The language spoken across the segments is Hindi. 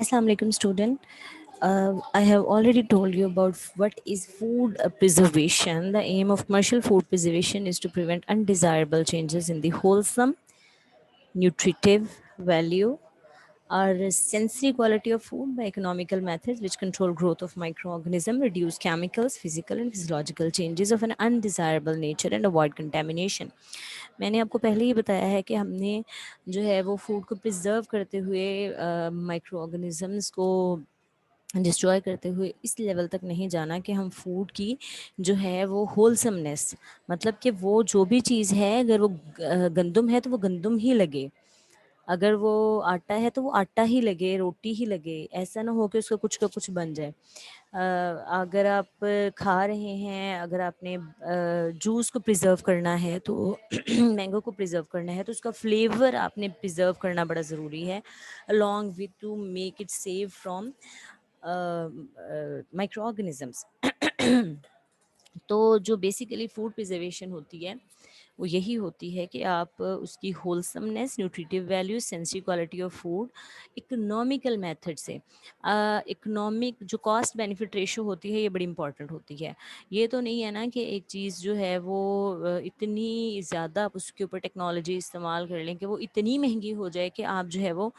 Assalamu alaikum, student. I have already told you about what is food preservation. The aim of commercial food preservation is to prevent undesirable changes in the wholesome, nutritive value or sensory quality of food by economical methods which control growth of microorganism, reduce chemicals, physical and physiological changes of an undesirable nature and avoid contamination. मैंने आपको पहले ही बताया है कि हमने जो है वो फूड को प्रिजर्व करते हुए माइक्रो ऑर्गेनिजम्स को डिस्ट्रॉय करते हुए इस लेवल तक नहीं जाना कि हम फूड की जो है वो होलसमनेस, मतलब कि वो जो भी चीज़ है अगर वो गंदम है तो वो गंदम ही लगे, अगर वो आटा है तो वो आटा ही लगे, रोटी ही लगे, ऐसा ना हो कि उसका कुछ का कुछ बन जाए। अगर आप खा रहे हैं, अगर आपने जूस को प्रिज़र्व करना है तो मैंगो को प्रिज़र्व करना है तो उसका फ्लेवर आपने प्रिज़र्व करना बड़ा ज़रूरी है, along with to make it save from micro organisms. तो जो बेसिकली फूड प्रिजर्वेशन होती है वो यही होती है कि आप उसकी wholesomeness, nutritive value, sensory quality of food economical method से, इकोनॉमिक जो कॉस्ट बेनिफिट रेशो होती है ये बड़ी इंपॉर्टेंट होती है। ये तो नहीं है ना कि एक चीज़ जो है वो इतनी ज़्यादा आप उसके ऊपर टेक्नोलॉजी इस्तेमाल कर लें कि वो इतनी महंगी हो जाए कि आप जो है वो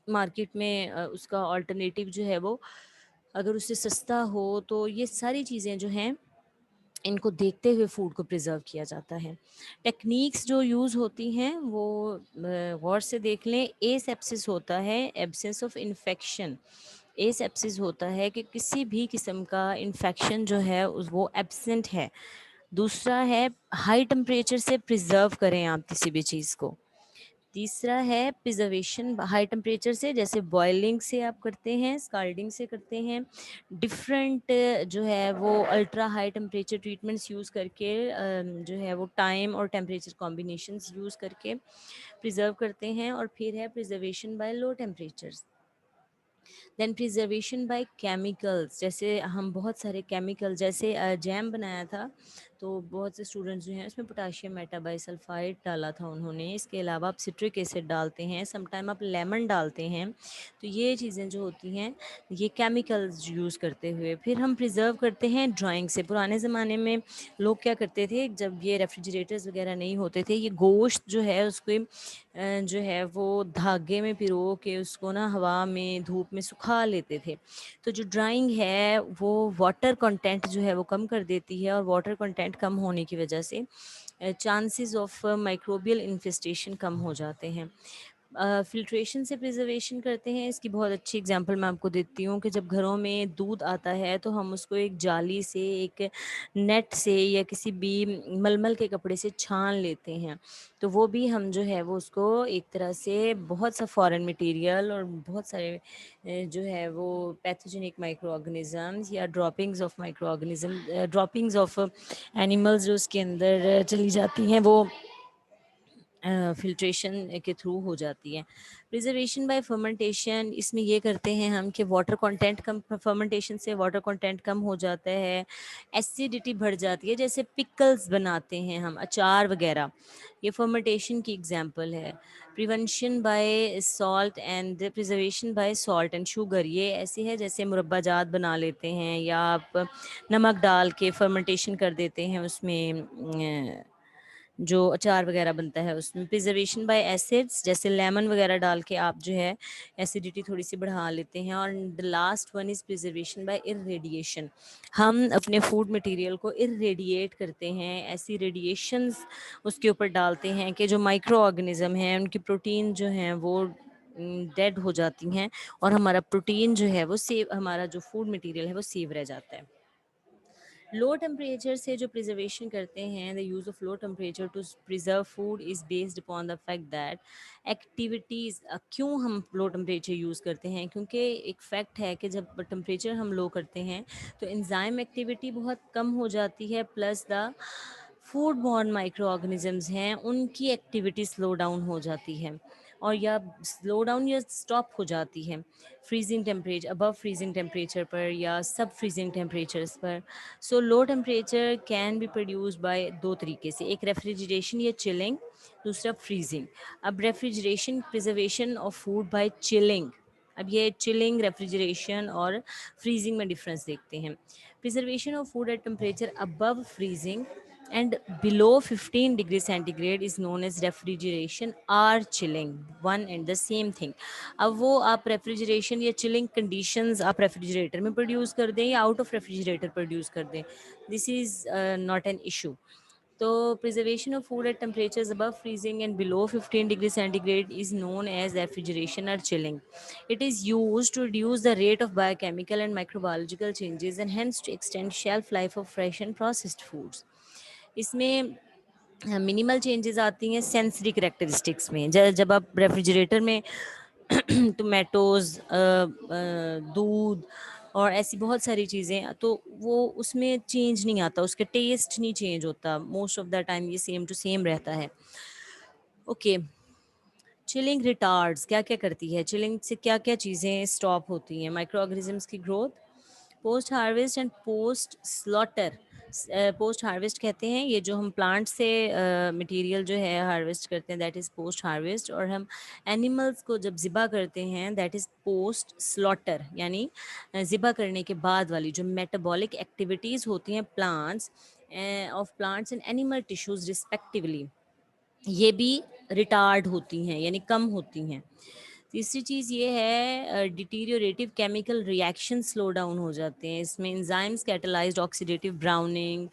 मार्केट में उसका ऑल्टरनेटिव जो है वो अगर उससे सस्ता हो, तो ये सारी चीज़ें जो हैं इनको देखते हुए फूड को प्रिजर्व किया जाता है। टेक्निक्स जो यूज़ होती हैं वो गौर से देख लें। ए सेप्सिस होता है, absence of infection. A sepsis होता है कि किसी भी किस्म का इन्फेक्शन जो है उस वो एब्सेंट है। दूसरा है हाई टेम्परेचर से प्रिजर्व करें आप किसी भी चीज़ को। तीसरा है प्रिजर्वेशन हाई टेम्परेचर से, जैसे बॉइलिंग से आप करते हैं, स्काल्डिंग से करते हैं, डिफरेंट जो है वो ultra high temperature treatments use करके जो है वो टाइम और टेम्परेचर कॉम्बिनेशंस यूज़ करके प्रिजर्व करते हैं। और फिर है preservation by low temperatures. Then preservation by chemicals, जैसे हम बहुत सारे केमिकल, जैसे जैम बनाया था तो बहुत से स्टूडेंट्स जो हैं उसमें पोटाशियम मेटाबाइसल्फाइड डाला था उन्होंने। इसके अलावा आप सिट्रिक एसिड डालते हैं, समटाइम आप लेमन डालते हैं। तो ये चीज़ें जो होती हैं ये केमिकल्स यूज़ करते हुए फिर हम प्रिजर्व करते हैं ड्राइंग से। पुराने ज़माने में लोग क्या करते थे, जब ये रेफ्रिजरेटर्स वगैरह नहीं होते थे, ये गोश्त जो है उसको जो है वो धागे में पिरो के उसको ना हवा में धूप में सुखा लेते थे। तो जो ड्राइंग है वो वाटर कंटेंट जो है वो कम कर देती है, और वाटर कंटेंट कम होने की वजह से चांसेस ऑफ माइक्रोबियल इन्फेस्टेशन कम हो जाते हैं। फ़िल्ट्रेशन से प्रिजर्वेशन करते हैं, इसकी बहुत अच्छी एग्जांपल मैं आपको देती हूँ कि जब घरों में दूध आता है तो हम उसको एक जाली से, एक नेट से या किसी भी मलमल के कपड़े से छान लेते हैं। तो वो भी हम जो है वो उसको एक तरह से बहुत सा फॉरेन मटेरियल और बहुत सारे जो है वो पैथोजेनिक माइक्रो ऑर्गेनिजम्स या droppings of micro organism, droppings of animals जो उसके अंदर चली जाती हैं वो फिल्ट्रेशन के थ्रू हो जाती है। प्रिजर्वेशन बाय फर्मेंटेशन, इसमें ये करते हैं हम कि वाटर कंटेंट कम, फर्मेंटेशन से वाटर कंटेंट कम हो जाता है, एसिडिटी बढ़ जाती है। जैसे पिकल्स बनाते हैं हम, अचार वगैरह, ये फर्मेंटेशन की एग्जांपल है। Prevention by salt and preservation by salt and sugar, ये ऐसे है जैसे मुरब्बा जात बना लेते हैं या आप नमक डाल के फर्मेंटेशन कर देते हैं उसमें जो अचार वगैरह बनता है उसमें। प्रिजर्वेशन बाय एसिड्स, जैसे लेमन वगैरह डाल के आप जो है एसिडिटी थोड़ी सी बढ़ा लेते हैं। और the last one is preservation by irradiation, हम अपने फूड मटेरियल को इरेडिएट करते हैं, ऐसी रेडिएशंस उसके ऊपर डालते हैं कि जो माइक्रो ऑर्गेनिज्म हैं उनकी प्रोटीन जो हैं वो डेड हो जाती हैं, और हमारा प्रोटीन जो है वो सेव, हमारा जो फूड मटेरियल है वो सेव रह जाता है। लो टेम्परेचर से जो प्रिजर्वेशन करते हैं, the use of low temperature to preserve food is based upon the fact that activities, क्यों हम लो टेम्परेचर यूज़ करते हैं, क्योंकि एक फैक्ट है कि जब टेम्परेचर हम लो करते हैं तो एंजाइम एक्टिविटी बहुत कम हो जाती है, plus the food borne micro organisms हैं उनकी एक्टिविटी स्लो डाउन हो जाती है, और या स्लो डाउन या स्टॉप हो जाती है freezing temperature, above freezing temperature पर या सब फ्रीजिंग टेम्परेचर्स पर। So low temperature can be produce by दो तरीके से, एक रेफ्रिजरेशन या चिलिंग, दूसरा फ्रीजिंग। अब refrigeration, preservation of food by chilling, अब ये चिलिंग, रेफ्रिजरेशन और फ्रीजिंग में डिफरेंस देखते हैं। Preservation of food at temperature above freezing and below 15 degree centigrade is known as refrigeration or chilling, one and the same thing. अब वो आप रेफ्रिजरेशन या चिलिंग कंडीशंस आप रेफ्रिजरेटर में प्रोड्यूस कर दें या आउट ऑफ रेफ्रिजरेटर प्रोड्यूस कर दें, this is not an issue. तो preservation of food at temperatures above freezing and below 15 degrees centigrade is known as refrigeration or chilling. It is used to reduce the rate of biochemical and microbiological changes and hence to extend shelf life of fresh and processed foods. इसमें मिनिमल चेंजेस आती हैं सेंसरी करेक्टरिस्टिक्स में. जब आप रेफ्रिजरेटर में टोमेटोज़, दूध और ऐसी बहुत सारी चीज़ें, तो वो उसमें चेंज नहीं आता, उसका टेस्ट नहीं चेंज होता, मोस्ट ऑफ द टाइम ये सेम टू सेम रहता है. ओके, चिलिंग रिटार्ड्स क्या क्या करती है, चिलिंग से क्या क्या चीज़ें स्टॉप होती हैं. माइक्रो ऑर्गेनिजम्स की growth, post harvest and post slaughter. Post harvest कहते हैं ये जो हम प्लांट से मटेरियल जो है हार्वेस्ट करते हैं, दैट इज़ पोस्ट हार्वेस्ट. और हम एनिमल्स को जब ज़िबा करते हैं, दैट इज़ पोस्ट स्लॉटर, यानी ज़िबा करने के बाद वाली जो मेटाबॉलिक एक्टिविटीज़ होती हैं plants of plants and animal tissues respectively, ये भी रिटार्ड होती हैं यानी कम होती हैं. तीसरी चीज़ ये है डिटीरियोरेटिव केमिकल रिएक्शन स्लो डाउन हो जाते हैं. इसमें एंजाइम्स कैटलाइज्ड ऑक्सीडेटिव ब्राउनिंग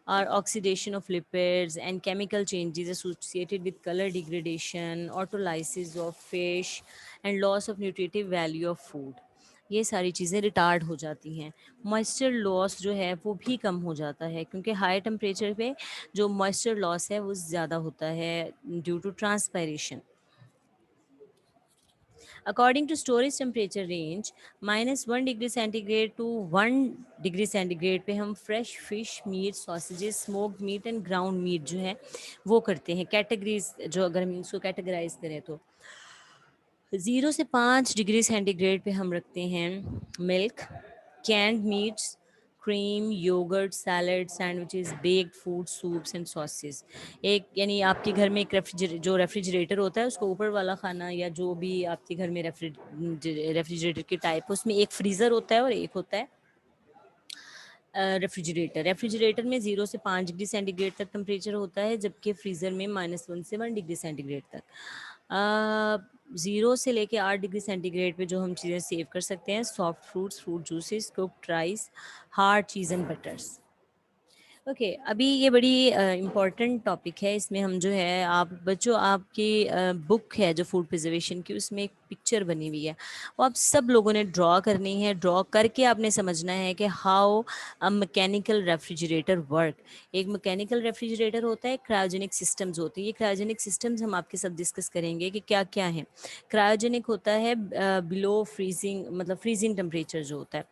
और oxidation of lipids and chemical changes associated with colour degradation, autolysis of fish and loss of nutritive value of food, ये सारी चीज़ें रिटार्ड हो जाती हैं. मॉइस्चर लॉस जो है वो भी कम हो जाता है, क्योंकि हाई टेम्परेचर पे जो मॉइस्चर लॉस है वो ज़्यादा होता है due to transpiration. According to storage temperature range -1 degree centigrade to 1 degree centigrade पे हम fresh fish, meat, sausages, smoked meat and ground meat जो है वो करते हैं. कैटेगरीज जो अगर हम इसको कैटेगराइज करें तो 0 से 5 डिग्री सेंटीग्रेड पे हम रखते हैं milk, canned meats, cream, yoghurt, salad, sandwiches, baked food, soups and sauces. एक यानी आपके घर में एक जो रेफ्रिजरेटर होता है उसको ऊपर वाला खाना या जो भी आपके घर में रेफ्रिजरेटर की टाइप है उसमें एक फ्रीज़र होता है और एक होता है रेफ्रिजरेटर. रेफ्रिजरेटर में 0 से 5 डिग्री सेंटीग्रेड तक टेम्परेचर होता है, जबकि फ्रीज़र में -1 से 1 डिग्री सेंटीग्रेड तक. 0 से लेके 8 डिग्री सेंटीग्रेड पे जो हम चीज़ें सेव कर सकते हैं, soft fruits, fruit juices, cooked rice, hard cheese and buttress. Okay, अभी ये बड़ी इम्पॉर्टेंट टॉपिक है. इसमें हम जो है आप बच्चों आपकी बुक है जो फूड प्रिजर्वेशन की, उसमें एक पिक्चर बनी हुई है, वो आप सब लोगों ने ड्रॉ करनी है. ड्रॉ करके आपने समझना है कि how a mechanical refrigerator work. एक मैकेनिकल रेफ्रिजरेटर होता है, क्रायोजेनिक सिस्टम्स होती है. ये क्रायोजेनिक सिस्टम्स हम आपके साथ डिस्कस करेंगे कि क्या क्या हैं. क्रायोजेनिक होता है बिलो फ्रीजिंग, मतलब फ्रीजिंग टेम्परेचर जो होता है.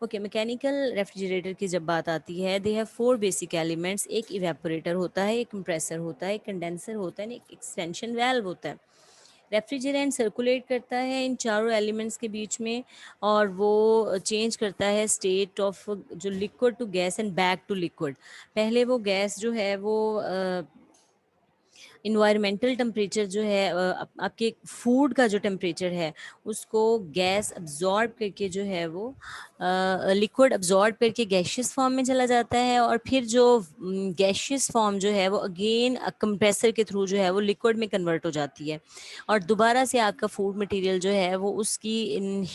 ओके, मैकेनिकल रेफ्रिजरेटर की जब बात आती है, दे हैव 4 बेसिक एलिमेंट्स. एक इवेपोरेटर होता है, एक कंप्रेसर होता है, एक कंडेंसर होता है, एक एक्सटेंशन वाल्व होता है. रेफ्रिजरेंट सर्कुलेट करता है इन चारों एलिमेंट्स के बीच में और वो चेंज करता है स्टेट ऑफ जो liquid to gas and back to liquid. पहले वो गैस जो है वो इन्वायरमेंटल टेम्परेचर जो है आपके फूड का जो टेम्परेचर है उसको गैस अब्जॉर्ब करके जो है वो लिक्विड अब्जॉर्ब करके गैशियस फॉर्म में चला जाता है, और फिर जो गैशियस फॉर्म जो है वो अगेन कंप्रेसर के थ्रू जो है वो लिक्विड में कन्वर्ट हो जाती है, और दोबारा से आपका फूड मटेरियल जो है वो उसकी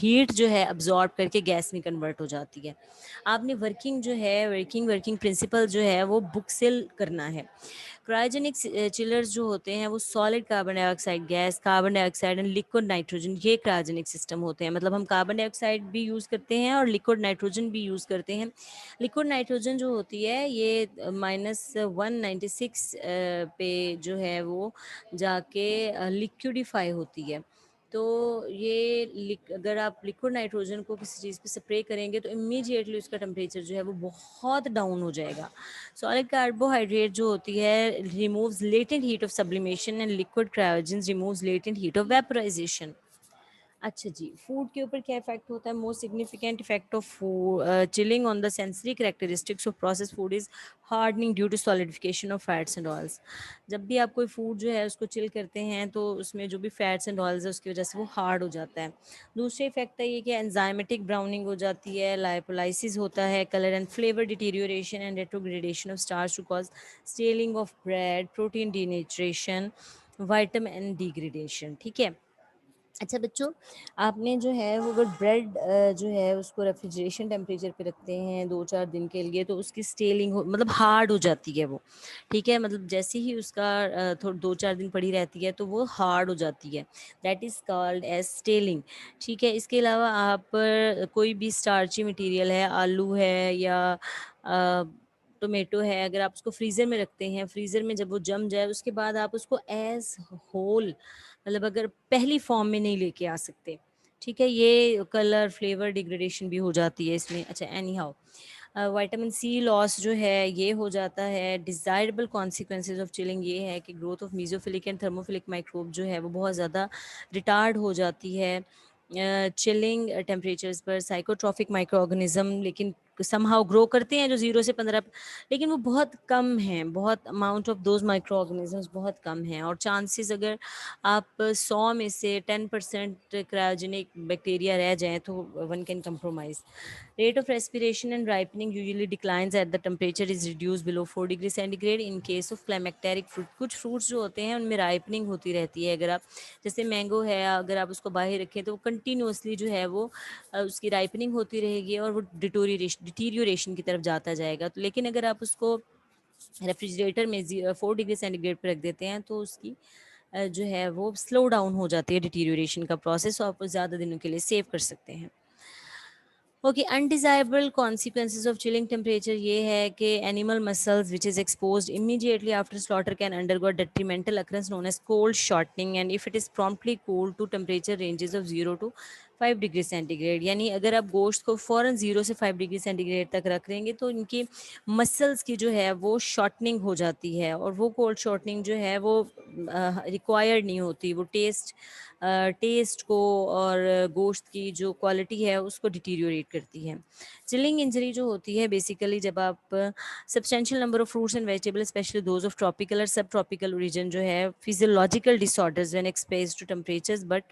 हीट जो है अब्जॉर्ब करके गैस में कन्वर्ट हो जाती है. आपने वर्किंग जो है वर्किंग प्रिंसिपल जो है वो बुक से करना है. क्रायोजेनिक चिलर्स जो होते हैं वो solid carbon dioxide gas, carbon dioxide and liquid nitrogen, ये क्रायोजेनिक सिस्टम होते हैं. मतलब हम कार्बन डाइऑक्साइड भी यूज़ करते हैं और लिक्विड नाइट्रोजन भी यूज़ करते हैं. लिक्विड नाइट्रोजन जो होती है ये -196 पे जो है वो जाके लिक्विडिफाई होती है. तो ये अगर आप लिक्विड नाइट्रोजन को किसी चीज़ पे स्प्रे करेंगे तो इमीडिएटली उसका टेम्परेचर जो है वो बहुत डाउन हो जाएगा. सॉलिड कार्बोहाइड्रेट जो होती है removes latent heat of sublimation and liquid cryogens removes latent heat of vaporisation. अच्छा जी, फूड के ऊपर क्या इफेक्ट होता है? Most significant effect of chilling on the sensory characteristics of process food is hardening due to solidification of fats and oils. जब भी आप कोई फूड जो है उसको चिल करते हैं तो उसमें जो भी फैट्स एंड ऑयल्स है उसकी वजह से वो हार्ड हो जाता है। दूसरे इफेक्ट है ये कि एंजाइमेटिक ब्राउनिंग हो जाती है, लाइपोलाइसिस होता है, colour and flavour deterioration and retrogradation of starch to cause staling of bread, protein denaturation, vitamin degradation. ठीक है। अच्छा बच्चों, आपने जो है वो अगर ब्रेड जो है उसको रेफ्रिजरेशन टेम्परेचर पे रखते हैं 2-4 दिन के लिए तो उसकी स्टेलिंग हो मतलब हार्ड हो जाती है वो। ठीक है, मतलब जैसे ही उसका थोड़ा 2-4 दिन पड़ी रहती है तो वो हार्ड हो जाती है। That is called as staling. ठीक है, इसके अलावा आप कोई भी स्टार्ची मटेरियल है, आलू है या टोमेटो है, अगर आप उसको फ्रीज़र में रखते हैं, फ्रीज़र में जब वो जम जाए उसके बाद आप उसको एज होल मतलब अगर पहली फॉर्म में नहीं लेके आ सकते। ठीक है, ये कलर फ्लेवर डिग्रेडेशन भी हो जाती है इसमें। अच्छा, anyhow vitamin C loss जो है ये हो जाता है। डिज़ायरेबल कॉन्सिक्वेंसेज ऑफ चिलिंग ये है कि growth of mesophilic and thermophilic microbe जो है वो बहुत ज़्यादा रिटार्ड हो जाती है चिलिंग टेम्परेचर्स पर। साइकोट्रॉफिक माइक्रो ऑर्गेनिज्म लेकिन समहाउ ग्रो करते हैं जो 0 से 15, लेकिन वो बहुत कम हैं, बहुत amount of those micro organisms बहुत कम हैं। और चांसेस अगर आप 100 में से 10% क्रायोजेनिक बैक्टीरिया रह जाएँ तो one can compromise. Rate of respiration and ripening usually declines at the temperature is reduce below 4 degree centigrade in case of climacteric fruit. कुछ फ्रूट्स जो होते हैं उनमें राइपनिंग होती रहती है। अगर आप जैसे मैंगो है, अगर आप उसको बाहर रखें तो वो कंटिन्यूसली जो है वो उसकी राइपनिंग होती रहेगी और वो डिटीरियोरेशन की तरफ जाता जाएगा। तो लेकिन अगर आप उसको रेफ्रिजरेटर में 4 डिग्री सेंटीग्रेड पर रख देते हैं तो उसकी जो है वो स्लो डाउन हो जाती है डिटीरियोरेशन का प्रोसेस, और आप ज़्यादा दिनों के लिए सेव कर सकते हैं। Okay, undesirable consequences of chilling temperature ये है कि animal muscles which is exposed immediately after slaughter can undergo detrimental occurrence known as cold shortening and if it is promptly cooled to temperature ranges of 0 to 5 degree centigrade. यानी अगर आप गोश्त को फ़ौरन 0 से 5 डिग्री सेंटीग्रेड तक रख देंगे तो इनकी मसल्स की जो है वो शॉर्टनिंग हो जाती है, और वो कोल्ड शॉर्टनिंग जो है वो रिक्वायर्ड नहीं होती। वो टेस्ट को और गोश्त की जो क्वालिटी है उसको डिटीरियोरेट करती है। चिलिंग इंजरी जो होती है बेसिकली जब आप substantial number of fruits and vegetable specially those of tropical और सब ट्रॉपिकल रीजन जो है physiological disorders when exposed to temperatures but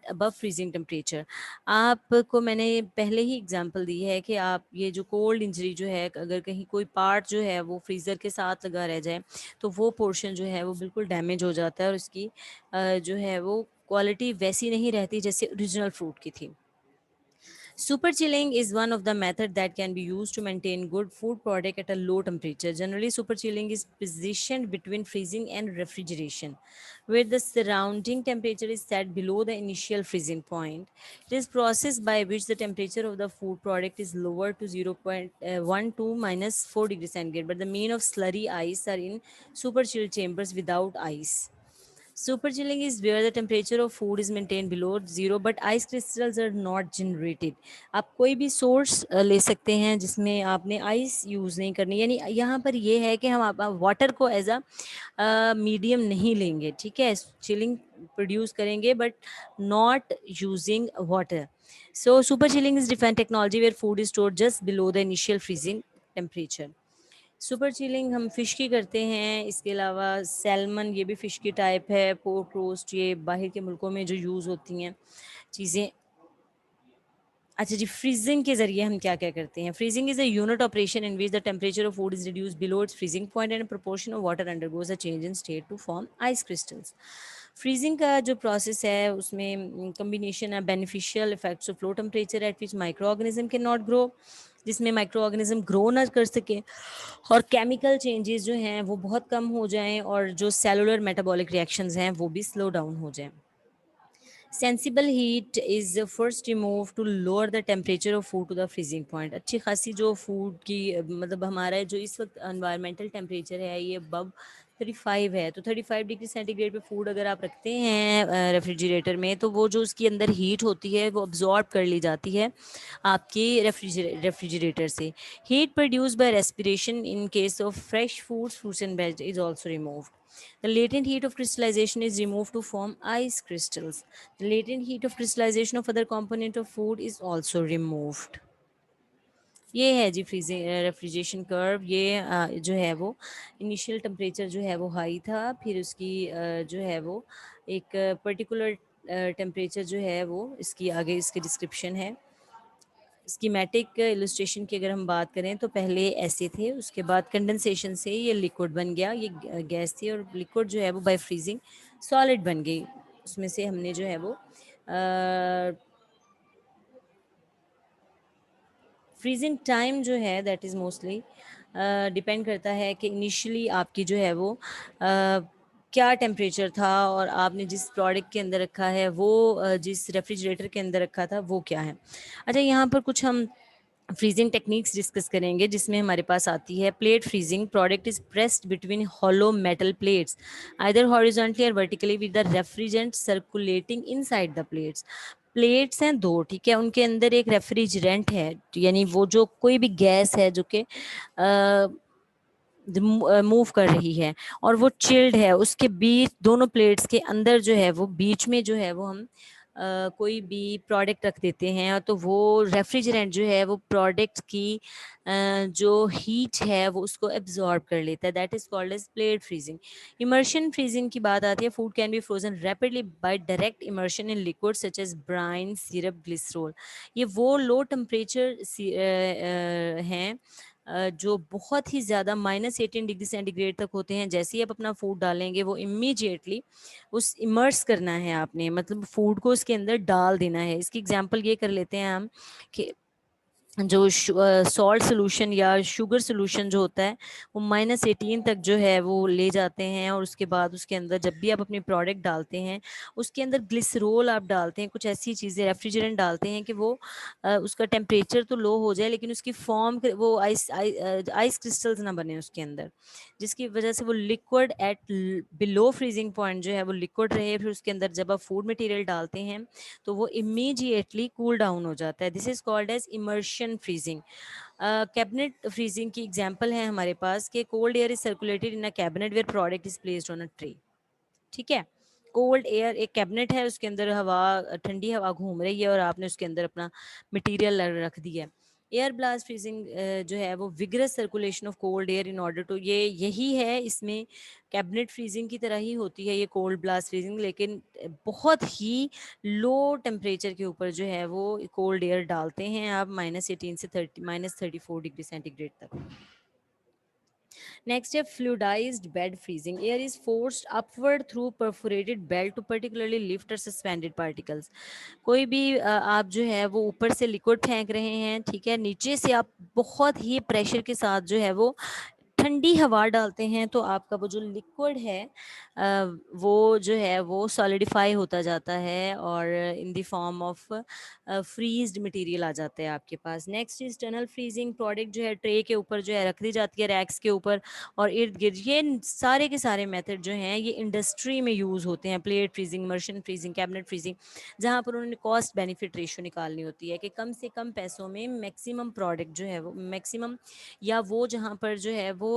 above freezing temperature. आपको मैंने पहले ही एग्जांपल दी है कि आप ये जो कोल्ड इंजरी जो है, अगर कहीं कोई पार्ट जो है वो फ्रीज़र के साथ लगा रह जाए तो वो पोर्शन जो है वो बिल्कुल डैमेज हो जाता है और उसकी जो है वो क्वालिटी वैसी नहीं रहती जैसे ओरिजिनल फ्रूट की थी। Super chilling is one of the method that can be used to maintain good food product at a low temperature. Generally, super chilling is positioned between freezing and refrigeration, where the surrounding temperature is set below the initial freezing point. It is process by which the temperature of the food product is lowered to 0.12 to minus 4 degrees centigrade, but the mean of slurry ice are in super chill chambers without ice. Super chilling is where the temperature of food is maintained below zero but ice crystals are not generated. आप कोई भी सोर्स ले सकते हैं जिसमें आपने आइस यूज़ नहीं करनी, यानी यहाँ पर ये है कि हम आप वाटर को एज अ मीडियम नहीं लेंगे। ठीक है, चिलिंग प्रोड्यूस करेंगे but not using water. So super chilling is different technology where food is stored just below the initial freezing temperature. Super chilling हम फ़िश की करते हैं, इसके अलावा सैल्मन ये भी फ़िश की टाइप है, पोर्क रोस्ट ये बाहर के मुल्कों में जो यूज़ होती हैं चीज़ें। अच्छा जी, फ्रीजिंग के ज़रिए हम क्या-क्या करते हैं? Freezing is a unit operation in which the temperature of food is reduced below its freezing point and proportion of water undergoes a change in state to form ice crystals. Freezing का जो प्रोसेस है उसमें कॉम्बिनेशन है beneficial effects of low temperature at which micro organism can not grow, जिसमें माइक्रो ऑर्गेनिज्म ग्रो ना कर सकें और केमिकल चेंजेस जो हैं वो बहुत कम हो जाएँ और जो सेलुलर मेटाबॉलिक रिएक्शंस हैं वो भी स्लो डाउन हो जाएँ। Sensible heat is first remove to lower the temperature of food to the freezing point. अच्छी खासी जो फूड की मतलब हमारा जो इस वक्त एनवायरमेंटल टेम्परेचर है ये अबव 35 है, तो 35 डिग्री सेंटीग्रेड पे फूड अगर आप रखते हैं रेफ्रिजरेटर में तो वो जो उसकी अंदर हीट होती है वो अब्जॉर्ब कर ली जाती है आपकी रेफ्रिजरेटर से। Heat produce by respiration in case of fresh foods fruits and veg is also removed. The latent heat of crystallization is removed to form ice crystals. The latent heat of crystallization of other component of food is also removed. ये है जी फ्रीजिंग रेफ्रिजरेशन कर्व। ये जो है वो इनिशियल टेम्परेचर जो है वो हाई था, फिर उसकी जो है वो एक पर्टिकुलर टेम्परेचर जो है वो इसकी आगे इसकी डिस्क्रिप्शन है। स्कीमेटिक इलस्ट्रेशन की अगर हम बात करें तो पहले ऐसे थे, उसके बाद कंडेंसेशन से ये लिक्विड बन गया, ये गैस थी, और लिक्विड जो है वो बाय फ्रीजिंग सॉलिड बन गई। उसमें से हमने जो है वो फ्रीजिंग टाइम जो है दैट इज़ मोस्टली डिपेंड करता है कि इनिशियली आपकी जो है वो क्या टेम्परेचर था और आपने जिस प्रोडक्ट के अंदर रखा है वो जिस रेफ्रिजरेटर के अंदर रखा था वो क्या है। अच्छा, यहाँ पर कुछ हम फ्रीजिंग टेक्निक्स डिस्कस करेंगे, जिसमें हमारे पास आती है plate freezing. Product is pressed between hollow metal plates either horizontally और vertically with the refrigerant circulating inside the plates. Plates हैं दो, ठीक है, उनके अंदर एक रेफ्रिजरेंट है, यानी वो जो कोई भी गैस है जो कि मूव कर रही है और वो चिल्ड है, उसके बीच दोनों प्लेट्स के अंदर जो है वो बीच में जो है वो हम कोई भी प्रोडक्ट रख देते हैं, तो वो रेफ्रिजरेंट जो है वो प्रोडक्ट की जो हीट है वो उसको एब्जॉर्ब कर लेता है। That is called as plate freezing. Immersion freezing की बात आती है। Food can be frozen rapidly by direct immersion in liquid such as brine, syrup, glycerol. ये वो लो टेम्परेचर हैं जो बहुत ही ज़्यादा -18 डिग्री सेंटीग्रेड तक होते हैं। जैसे ही आप अपना फूड डालेंगे वो इमीडिएटली उस इमर्स करना है आपने, मतलब फूड को उसके अंदर डाल देना है। इसकी एग्जांपल ये कर लेते हैं हम कि जो सॉल्ट सोल्यूशन या शुगर सोल्यूशन जो होता है वो -18 तक जो है वो ले जाते हैं, और उसके बाद उसके अंदर जब भी आप अपनी प्रोडक्ट डालते हैं उसके अंदर ग्लिसरॉल आप डालते हैं, कुछ ऐसी चीज़ें रेफ्रिजरेंट डालते हैं कि वो उसका टेम्परेचर तो लो हो जाए लेकिन उसकी फॉर्म वो आइस क्रिस्टल्स ना बने उसके अंदर, जिसकी वजह से वो liquid at below freezing point जो है वो लिक्विड रहे। फिर उसके अंदर जब आप फूड मटेरियल डालते हैं तो वो इमीडिएटली कूल डाउन हो जाता है। This is called as immersion freezing. Cabinet freezing की एग्जांपल है हमारे पास कि cold air is circulated in a cabinet where product is placed on a tray. ठीक है, कोल्ड एयर एक कैबिनेट है, उसके अंदर हवा, ठंडी हवा घूम रही है और आपने उसके अंदर अपना मटेरियल रख दिया है। एयर ब्लास्ट फ्रीजिंग जो है वो vigorous circulation of cold air in order to, ये यही है, इसमें कैबिनेट फ्रीजिंग की तरह ही होती है ये कोल्ड ब्लास्ट फ्रीजिंग, लेकिन बहुत ही लो टेम्परेचर के ऊपर जो है वो कोल्ड एयर डालते हैं आप, -18 से -34 डिग्री सेंटीग्रेड तक। Next step, fluidized bed freezing. Air is forced upward through perforated belt to particularly lift or suspended particles. कोई भी आप जो है वो ऊपर से लिक्विड फेंक रहे हैं, ठीक है, नीचे से आप बहुत ही प्रेशर के साथ जो है वो ठंडी हवा डालते हैं, तो आपका वो जो लिक्विड है वो जो है वो सॉलिडिफाई होता जाता है और in the form of freezed material आ जाता है आपके पास। Next is tunnel freezing. Product जो है ट्रे के ऊपर जो है रख दी जाती है, रैक्स के ऊपर और इर्द गिर्द। ये सारे के सारे मेथड जो हैं ये इंडस्ट्री में यूज़ होते हैं, plate freezing, immersion freezing, cabinet freezing, जहाँ पर उन्होंने कॉस्ट बेनिफिट रेशियो निकालनी होती है कि कम से कम पैसों में मैक्सिमम प्रोडक्ट जो है वो मैक्सिमम, या वो जहाँ पर जो है वो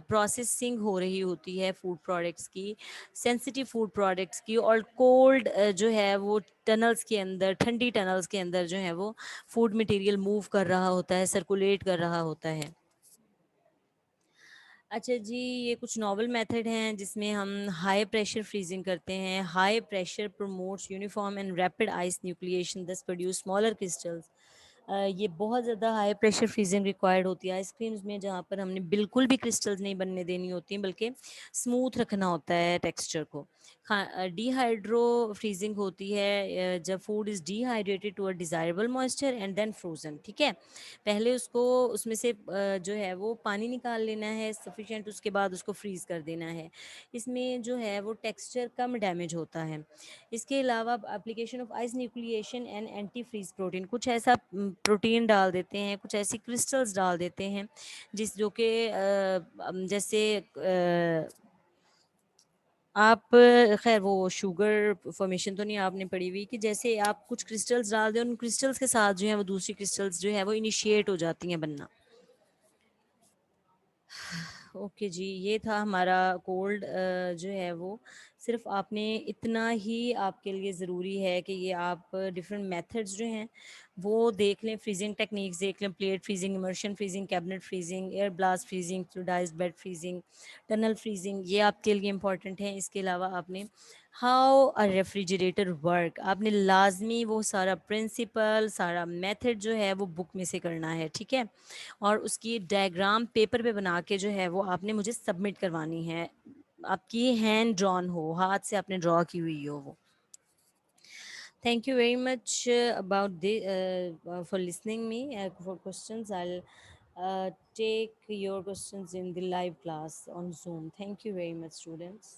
प्रोसेसिंग हो रही होती है फूड प्रोडक्ट्स की, सेंसिटिव फूड प्रोडक्ट्स की, और कोल्ड जो है वो टनल्स के अंदर, ठंडी टनल्स के अंदर जो है वो फूड मटेरियल मूव कर रहा होता है, सर्कुलेट कर रहा होता है। अच्छा जी, ये कुछ नॉवल मेथड हैं जिसमें हम हाई प्रेशर फ्रीजिंग करते हैं। High pressure promotes uniform and rapid ice nucleation, दस प्रोड्यूस स्मॉलर क्रिस्टल्स। ये बहुत ज़्यादा हाई प्रेशर फ्रीजिंग रिक्वायर्ड होती है आइसक्रीम्स में, जहाँ पर हमने बिल्कुल भी क्रिस्टल्स नहीं बनने देनी होती हैं, बल्कि स्मूथ रखना होता है टेक्सचर को। डिहाइड्रो फ्रीजिंग होती है जब food is dehydrated to a desirable moisture and then frozen. ठीक है, पहले उसको उसमें से जो है वो पानी निकाल लेना है सफिशिएंट, उसके बाद उसको फ्रीज़ कर देना है। इसमें जो है वो टेक्सचर कम डैमेज होता है। इसके अलावा application of ice nucleation and anti freeze protein, कुछ ऐसा प्रोटीन डाल देते हैं, कुछ ऐसी क्रिस्टल्स डाल देते हैं जिस जो कि जैसे आप खैर वो शुगर फॉर्मेशन तो नहीं आपने पढ़ी हुई, कि जैसे आप कुछ क्रिस्टल्स डाल दें, उन क्रिस्टल्स के साथ जो है वो दूसरी क्रिस्टल्स जो है वो इनिशिएट हो जाती हैं बनना। ओके जी, ये था हमारा कोल्ड जो है वो सिर्फ आपने इतना ही आपके लिए ज़रूरी है कि ये आप डिफरेंट मेथड्स जो हैं वो देख लें, फ्रीजिंग टेक्निक्स देख लें, plate freezing, immersion freezing, cabinet freezing, air blast freezing, fluidised bed freezing, tunnel freezing, ये आपके लिए इंपॉर्टेंट है। इसके अलावा आपने हाउ अ रेफ्रिजरेटर वर्क, आपने लाजमी वो सारा प्रिंसिपल, सारा मेथड जो है वो बुक में से करना है, ठीक है। और उसकी डायग्राम पेपर पे बना के जो है वो आपने मुझे सबमिट करवानी है, आपकी हैंड ड्रॉन हो, हाथ से आपने ड्रॉ की हुई हो वो। Thank you very much about the for listening me for questions. I'll take your questions in the live class on Zoom. Thank you very much, students.